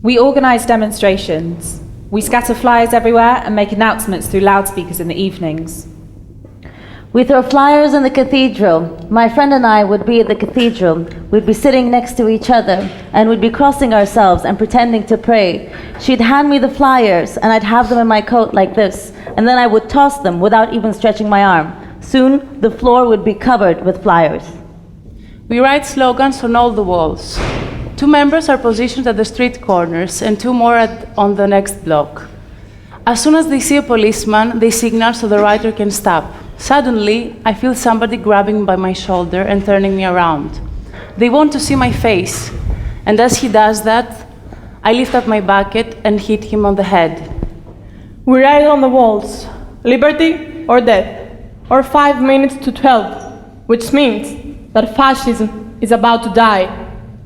We organise demonstrations. We scatter flyers everywhere and make announcements through loudspeakers in the evenings. We throw flyers in the cathedral. My friend and I would be at the cathedral. We'd be sitting next to each other, and we'd be crossing ourselves and pretending to pray. She'd hand me the flyers, and I'd have them in my coat like this, and then I would toss them without even stretching my arm. Soon, the floor would be covered with flyers. We write slogans on all the walls. 2 members are positioned at the street corners, and 2 more on the next block. As soon as they see a policeman, they signal so the writer can stop. Suddenly, I feel somebody grabbing by my shoulder and turning me around. They want to see my face, and as he does that, I lift up my bucket and hit him on the head. We write on the walls, liberty or death, or 5 minutes to 12, which means that fascism is about to die.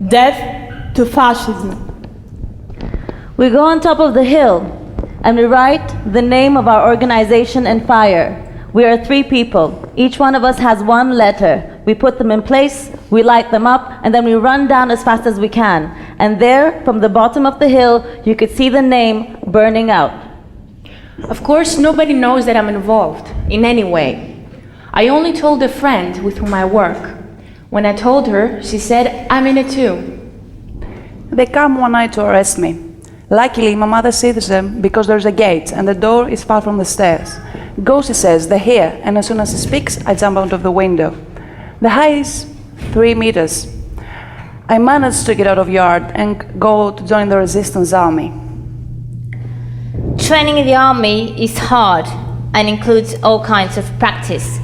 Death to fascism. We go on top of the hill, and we write the name of our organization in fire. We are 3 people. Each one of us has 1 letter. We put them in place, we light them up, and then we run down as fast as we can. And there, from the bottom of the hill, you could see the name burning out. Of course, nobody knows that I'm involved in any way. I only told a friend with whom I work. When I told her, she said, I'm in it too. They come one night to arrest me. Luckily, my mother sees them because there's a gate and the door is far from the stairs. Go, she says, they're here, and as soon as she speaks, I jump out of the window. The height is 3 meters. I managed to get out of yard and go to join the resistance army. Training in the army is hard and includes all kinds of practice.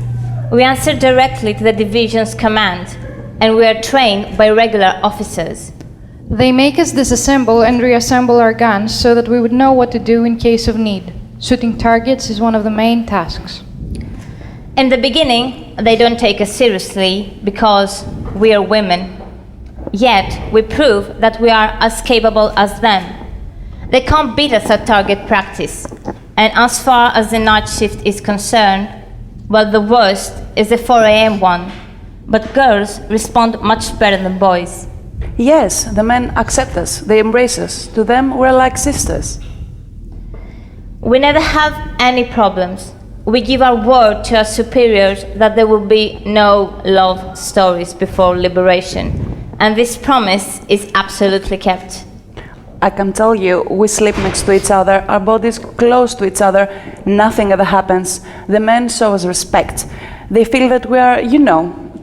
We answer directly to the division's command, and we are trained by regular officers. They make us disassemble and reassemble our guns so that we would know what to do in case of need. Shooting targets is one of the main tasks. In the beginning, they don't take us seriously because we are women. Yet, we prove that we are as capable as them. They can't beat us at target practice. And as far as the night shift is concerned, well, the worst is the 4 a.m. one. But girls respond much better than boys. Yes, the men accept us, they embrace us. To them, we're like sisters. We never have any problems. We give our word to our superiors that there will be no love stories before liberation. And this promise is absolutely kept. I can tell you, we sleep next to each other, our bodies close to each other, nothing ever happens. The men show us respect. They feel that we are,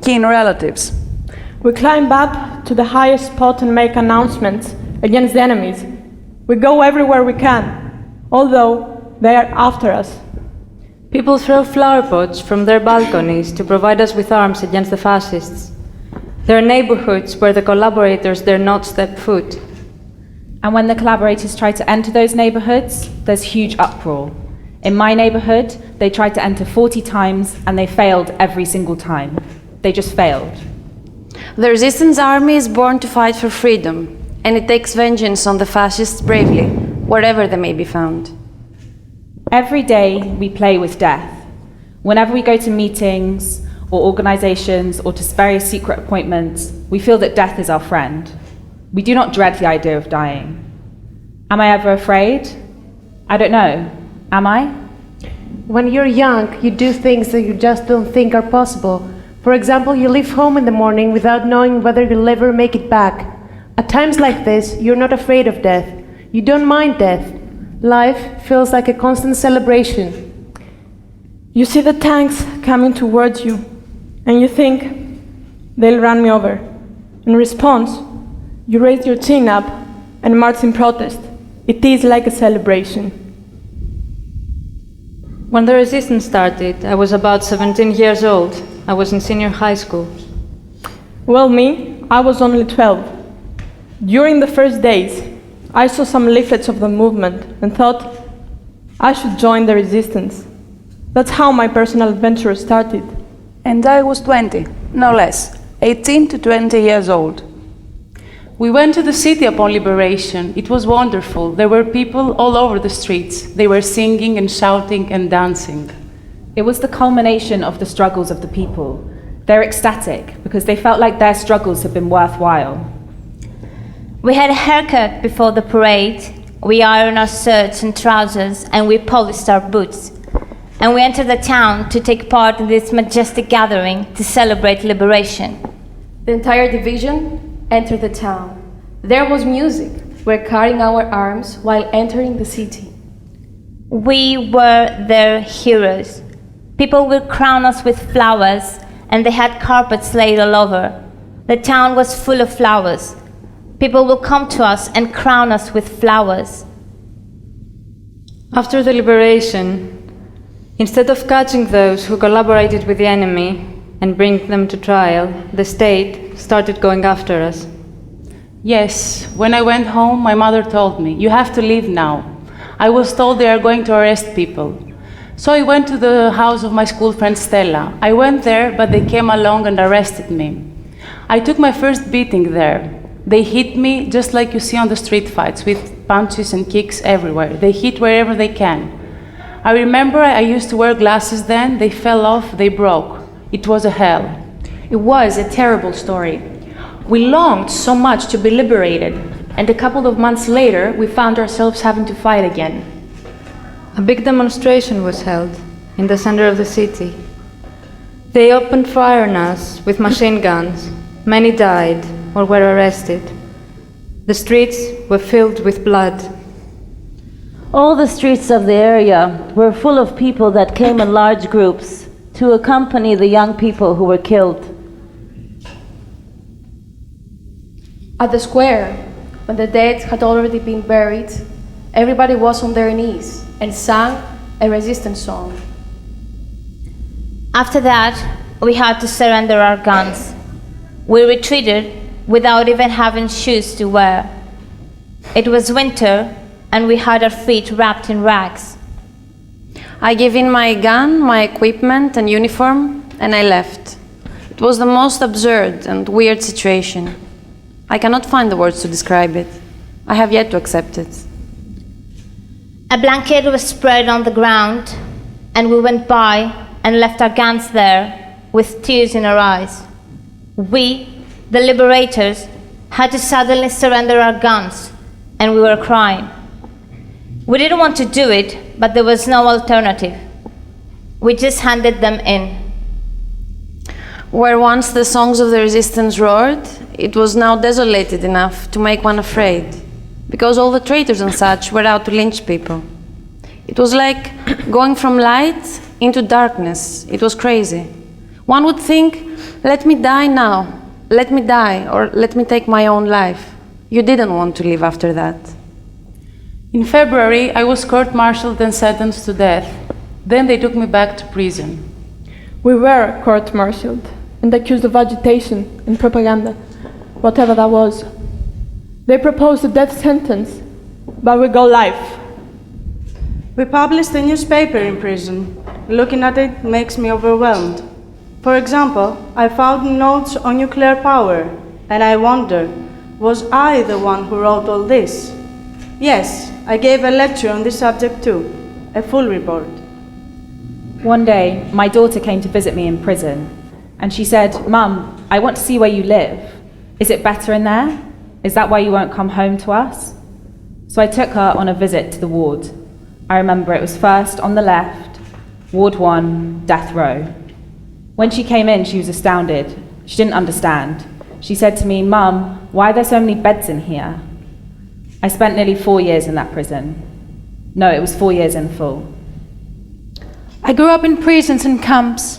kin relatives. We climb up to the highest spot and make announcements against the enemies. We go everywhere we can, although they are after us. People throw flower pots from their balconies to provide us with arms against the fascists. There are neighborhoods where the collaborators dare not step foot. And when the collaborators try to enter those neighborhoods, there's huge uproar. In my neighborhood, they tried to enter 40 times and they failed every single time. They just failed. The resistance army is born to fight for freedom, and it takes vengeance on the fascists bravely, wherever they may be found. Every day we play with death. Whenever we go to meetings or organizations or to various secret appointments, we feel that death is our friend. We do not dread the idea of dying. Am I ever afraid? I don't know. Am I? When you're young, you do things that you just don't think are possible. For example, you leave home in the morning without knowing whether you'll ever make it back. At times like this, you're not afraid of death. You don't mind death. Life feels like a constant celebration. You see the tanks coming towards you, and you think, they'll run me over. In response, you raise your chin up and march in protest. It is like a celebration. When the resistance started, I was about 17 years old. I was in senior high school. Well, me, I was only 12. During the first days, I saw some leaflets of the movement and thought I should join the resistance. That's how my personal adventure started. And I was 20, no less, 18 to 20 years old. We went to the city upon liberation. It was wonderful. There were people all over the streets. They were singing and shouting and dancing. It was the culmination of the struggles of the people. They're ecstatic because they felt like their struggles had been worthwhile. We had a haircut before the parade, we ironed our shirts and trousers, and we polished our boots. And we entered the town to take part in this majestic gathering to celebrate liberation. The entire division entered the town. There was music. We're carrying our arms while entering the city. We were their heroes. People would crown us with flowers, and they had carpets laid all over. The town was full of flowers. People will come to us and crown us with flowers. After the liberation, instead of catching those who collaborated with the enemy and bring them to trial, the state started going after us. Yes, when I went home, my mother told me, "You have to leave now." I was told they are going to arrest people. So I went to the house of my school friend Stella. I went there, but they came along and arrested me. I took my first beating there. They hit me just like you see on the street fights, with punches and kicks everywhere. They hit wherever they can. I remember I used to wear glasses then. They fell off, they broke. It was a hell. It was a terrible story. We longed so much to be liberated, and a couple of months later, we found ourselves having to fight again. A big demonstration was held in the center of the city. They opened fire on us with machine guns. Many died or were arrested. The streets were filled with blood. All the streets of the area were full of people that came in large groups to accompany the young people who were killed. At the square, when the dead had already been buried, everybody was on their knees and sang a resistance song. After that, we had to surrender our guns. We retreated without even having shoes to wear. It was winter, and we had our feet wrapped in rags. I gave in my gun, my equipment and uniform, and I left. It was the most absurd and weird situation. I cannot find the words to describe it. I have yet to accept it. A blanket was spread on the ground, and we went by and left our guns there with tears in our eyes. We, the liberators, had to suddenly surrender our guns, and we were crying. We didn't want to do it, but there was no alternative. We just handed them in. Where once the songs of the resistance roared, it was now desolated enough to make one afraid, because all the traitors and such were out to lynch people. It was like going from light into darkness. It was crazy. One would think, let me die now, let me die, or let me take my own life. You didn't want to live after that. In February, I was court-martialed and sentenced to death. Then they took me back to prison. We were court-martialed and accused of agitation and propaganda, whatever that was. They proposed a death sentence, but we got life. We published a newspaper in prison. Looking at it makes me overwhelmed. For example, I found notes on nuclear power, and I wonder, was I the one who wrote all this? Yes, I gave a lecture on this subject too, a full report. One day, my daughter came to visit me in prison, and she said, "Mum, I want to see where you live. Is it better in there? Is that why you won't come home to us?" So I took her on a visit to the ward. I remember it was first on the left, Ward 1, death row. When she came in, she was astounded. She didn't understand. She said to me, "Mum, why are there so many beds in here?" I spent nearly 4 years in that prison. No, it was 4 years in full. I grew up in prisons and camps.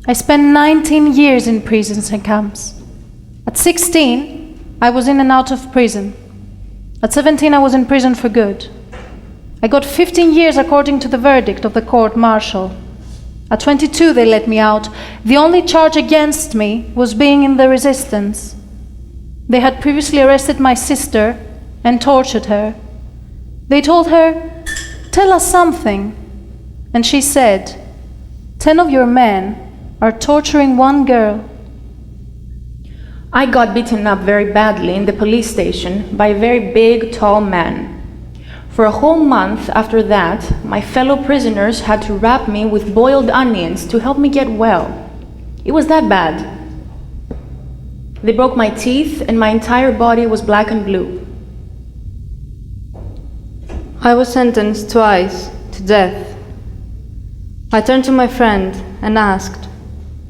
I spent 19 years in prisons and camps. At 16, I was in and out of prison. At 17, I was in prison for good. I got 15 years according to the verdict of the court-martial. At 22, they let me out. The only charge against me was being in the resistance. They had previously arrested my sister and tortured her. They told her, "Tell us something." And she said, "10 of your men are torturing one girl." I got beaten up very badly in the police station by a very big, tall man. For a whole month after that, my fellow prisoners had to wrap me with boiled onions to help me get well. It was that bad. They broke my teeth, and my entire body was black and blue. I was sentenced twice to death. I turned to my friend and asked,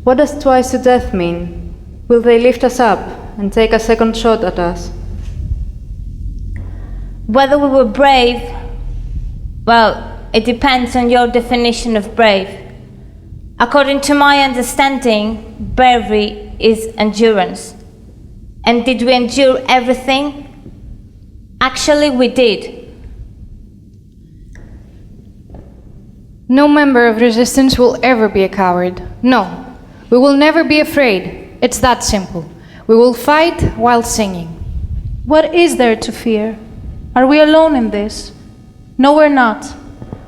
"What does twice to death mean? Will they lift us up and take a second shot at us?" Whether we were brave, well, it depends on your definition of brave. According to my understanding, bravery is endurance. And did we endure everything? Actually, we did. No member of resistance will ever be a coward. No, we will never be afraid. It's that simple. We will fight while singing. What is there to fear? Are we alone in this? No, we're not.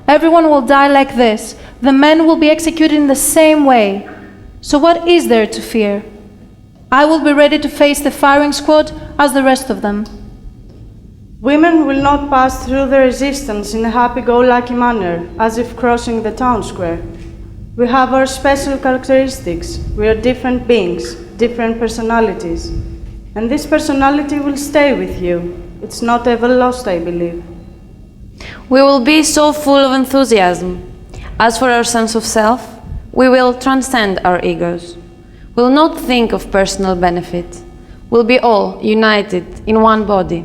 Everyone will die like this. The men will be executed in the same way. So what is there to fear? I will be ready to face the firing squad as the rest of them. Women will not pass through the resistance in a happy-go-lucky manner, as if crossing the town square. We have our special characteristics. We are different beings, different personalities. And this personality will stay with you. It's not ever lost, I believe. We will be so full of enthusiasm. As for our sense of self, we will transcend our egos. We'll not think of personal benefit. We'll be all united in one body.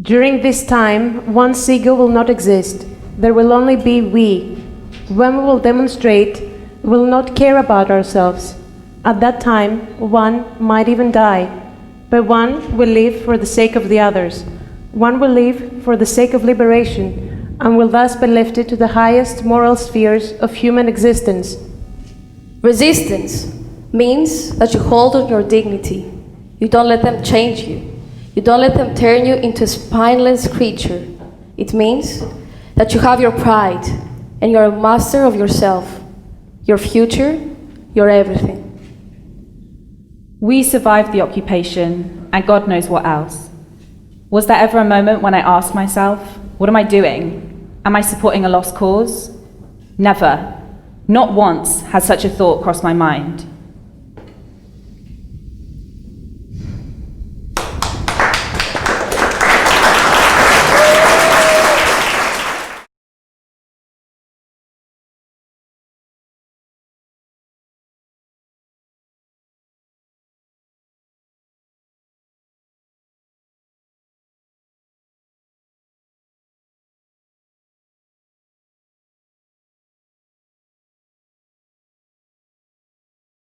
During this time, one's ego will not exist. There will only be we. When we will demonstrate, we will not care about ourselves. At that time, one might even die, but one will live for the sake of the others. One will live for the sake of liberation, and will thus be lifted to the highest moral spheres of human existence. Resistance means that you hold on your dignity. You don't let them change you. You don't let them turn you into a spineless creature. It means that you have your pride and you're a master of yourself, your future, your everything. We survived the occupation, and God knows what else. Was there ever a moment when I asked myself, what am I doing? Am I supporting a lost cause? Never. Not once has such a thought crossed my mind.